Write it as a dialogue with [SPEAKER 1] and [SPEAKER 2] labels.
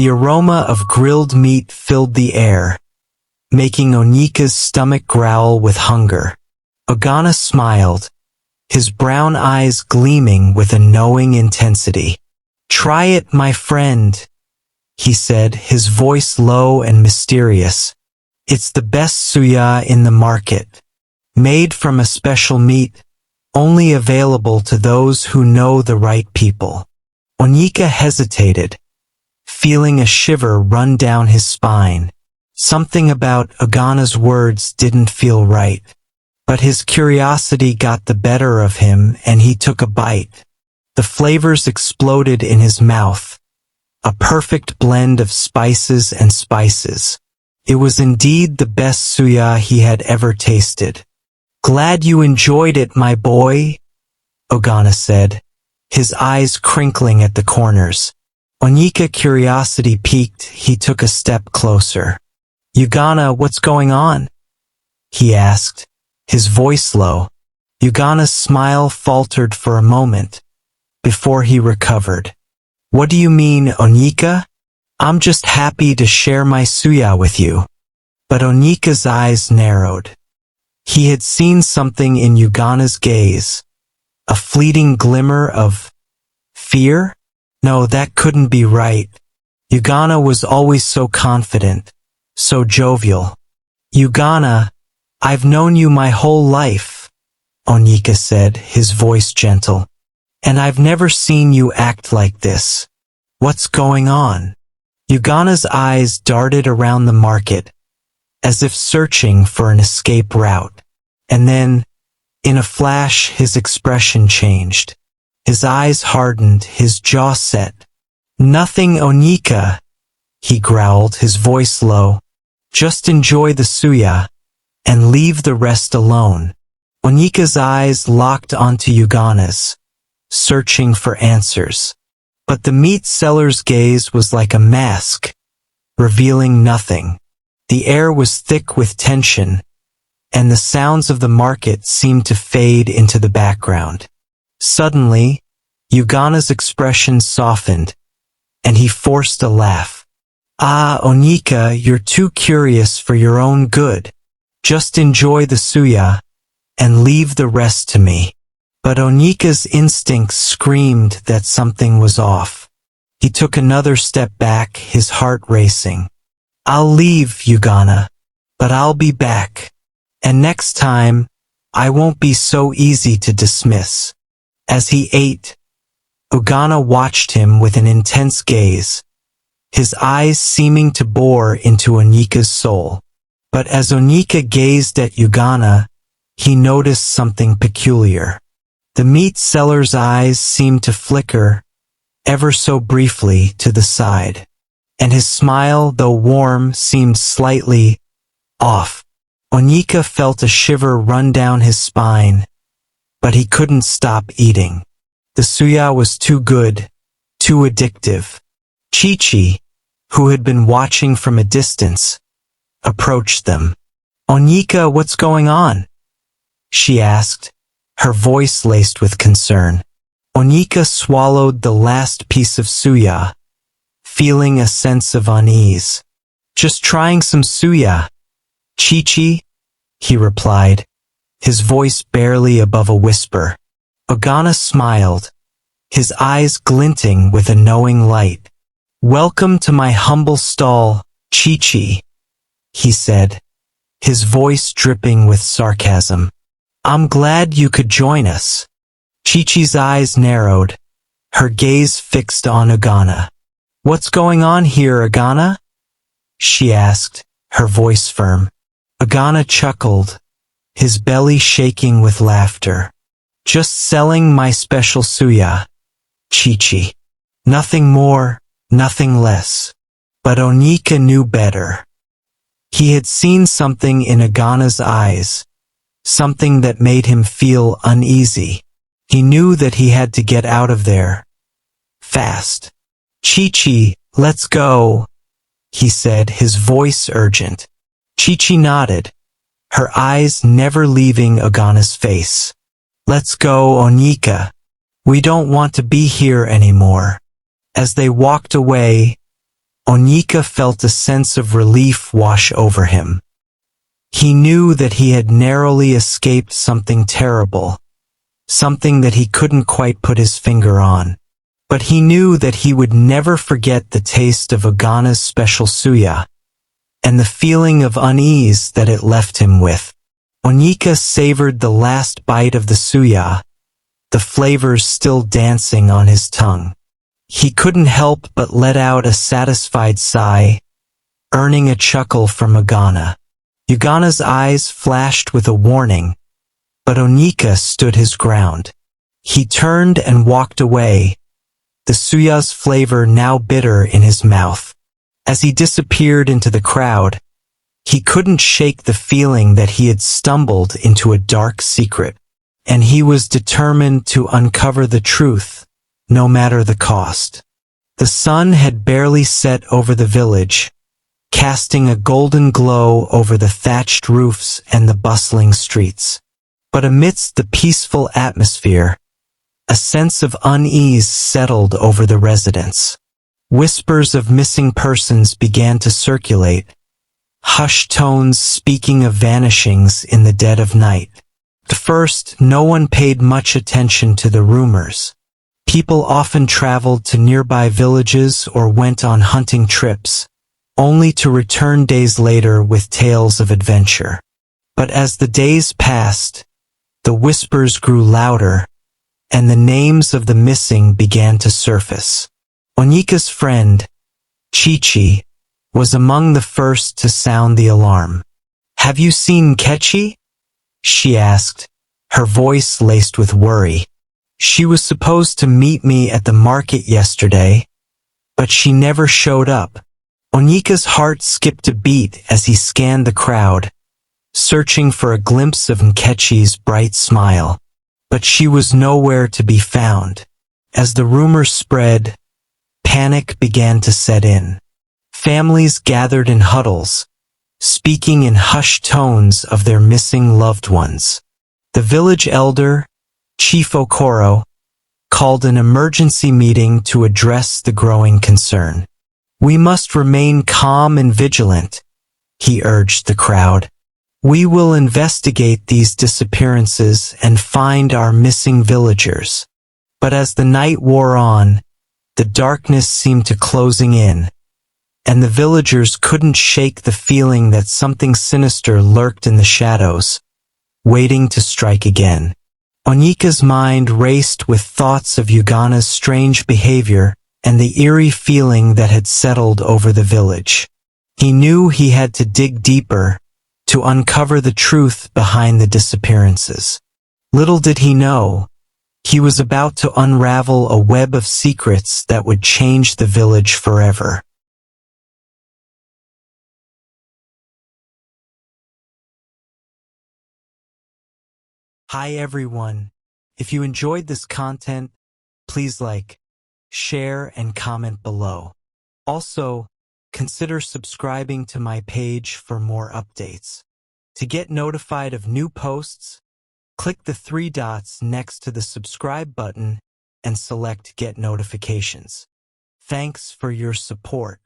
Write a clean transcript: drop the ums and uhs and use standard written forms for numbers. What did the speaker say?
[SPEAKER 1] The aroma of grilled meat filled the air, making Onika's stomach growl with hunger. Ogana smiled, his brown eyes gleaming with a knowing intensity. "Try it, my friend," he said, his voice low and mysterious. "It's the best suya in the market. Made from a special meat, only available to those who know the right people." Onika hesitated, feeling a shiver run down his spine. Something about Ogana's words didn't feel right. But his curiosity got the better of him and he took a bite. The flavors exploded in his mouth, a perfect blend of spices and spices. It was indeed the best suya he had ever tasted. "Glad you enjoyed it, my boy," Ogana said, his eyes crinkling at the corners. Onika curiosity piqued, he took a step closer. "Ogana, what's going on?" he asked, his voice low. Ogana's smile faltered for a moment, before he recovered. "What do you mean, Onika? I'm just happy to share my suya with you." But Onika's eyes narrowed. He had seen something in Ogana's gaze, a fleeting glimmer of fear? No, that couldn't be right. Ogana was always so confident, so jovial. "Ogana, I've known you my whole life," Onika said, his voice gentle. "And I've never seen you act like this. What's going on?" Ogana's eyes darted around the market, as if searching for an escape route. And then, in a flash, his expression changed. His eyes hardened, his jaw set. "Nothing, Onika," he growled, his voice low. "Just enjoy the suya, and leave the rest alone." Onika's eyes locked onto Ogana's, searching for answers. But the meat seller's gaze was like a mask, revealing nothing. The air was thick with tension, and the sounds of the market seemed to fade into the background. Suddenly, Ogana's expression softened, and he forced a laugh. "Ah, Onika, you're too curious for your own good. Just enjoy the suya, and leave the rest to me." But Onika's instincts screamed that something was off. He took another step back, his heart racing. "I'll leave, Ogana, but I'll be back. And next time, I won't be so easy to dismiss." As he ate, Ogana watched him with an intense gaze, his eyes seeming to bore into Onika's soul. But as Onika gazed at Ogana, he noticed something peculiar. The meat seller's eyes seemed to flicker, ever so briefly, to the side, and his smile, though warm, seemed slightly off. Onika felt a shiver run down his spine, but he couldn't stop eating. The suya was too good, too addictive. Chi-Chi, who had been watching from a distance, approached them. "Onika, what's going on?" she asked, her voice laced with concern. Onika swallowed the last piece of suya, feeling a sense of unease. "Just trying some suya, Chi-Chi," he replied, his voice barely above a whisper. Ogana smiled, his eyes glinting with a knowing light. "Welcome to my humble stall, Chi-Chi," he said, his voice dripping with sarcasm. "I'm glad you could join us." Chi-Chi's eyes narrowed, her gaze fixed on Ogana. "What's going on here, Ogana?" she asked, her voice firm. Ogana chuckled, his belly shaking with laughter. "Just selling my special suya, Chi-Chi. Nothing more, nothing less." But Onika knew better. He had seen something in Ogana's eyes, something that made him feel uneasy. He knew that he had to get out of there, fast. "Chi-Chi, let's go," he said, his voice urgent. Chi-Chi nodded, her eyes never leaving Ogana's face. "Let's go, Onika. We don't want to be here anymore." As they walked away, Onyeka felt a sense of relief wash over him. He knew that he had narrowly escaped something terrible, something that he couldn't quite put his finger on. But he knew that he would never forget the taste of Ogana's special suya, and the feeling of unease that it left him with. Onyeka savored the last bite of the suya, the flavors still dancing on his tongue. He couldn't help but let out a satisfied sigh, earning a chuckle from Ogana. Ogana's eyes flashed with a warning, but Onyeka stood his ground. He turned and walked away, the suya's flavor now bitter in his mouth. As he disappeared into the crowd, he couldn't shake the feeling that he had stumbled into a dark secret, and he was determined to uncover the truth, no matter the cost. The sun had barely set over the village, casting a golden glow over the thatched roofs and the bustling streets. But amidst the peaceful atmosphere, a sense of unease settled over the residents. Whispers of missing persons began to circulate, hushed tones speaking of vanishings in the dead of night. At first, no one paid much attention to the rumors. People often traveled to nearby villages or went on hunting trips, only to return days later with tales of adventure. But as the days passed, the whispers grew louder, and the names of the missing began to surface. Onyeka's friend, Chichi, was among the first to sound the alarm. "Have you seen Nkechi?" she asked, her voice laced with worry. "She was supposed to meet me at the market yesterday, but she never showed up." Onyeka's heart skipped a beat as he scanned the crowd, searching for a glimpse of Nkechi's bright smile. But she was nowhere to be found. As the rumor spread, panic began to set in. Families gathered in huddles, speaking in hushed tones of their missing loved ones. The village elder, Chief Okoro, called an emergency meeting to address the growing concern. "We must remain calm and vigilant," he urged the crowd. "We will investigate these disappearances and find our missing villagers." But as the night wore on, the darkness seemed to closing in, and the villagers couldn't shake the feeling that something sinister lurked in the shadows, waiting to strike again. Onyeka's mind raced with thoughts of Ogana's strange behavior and the eerie feeling that had settled over the village. He knew he had to dig deeper, to uncover the truth behind the disappearances. Little did he know, he was about to unravel a web of secrets that would change the village forever. Hi everyone. If you enjoyed this content, please like, share, and comment below. Also, consider subscribing to my page for more updates. To get notified of new posts, click the 3 dots next to the subscribe button and select Get Notifications. Thanks for your support.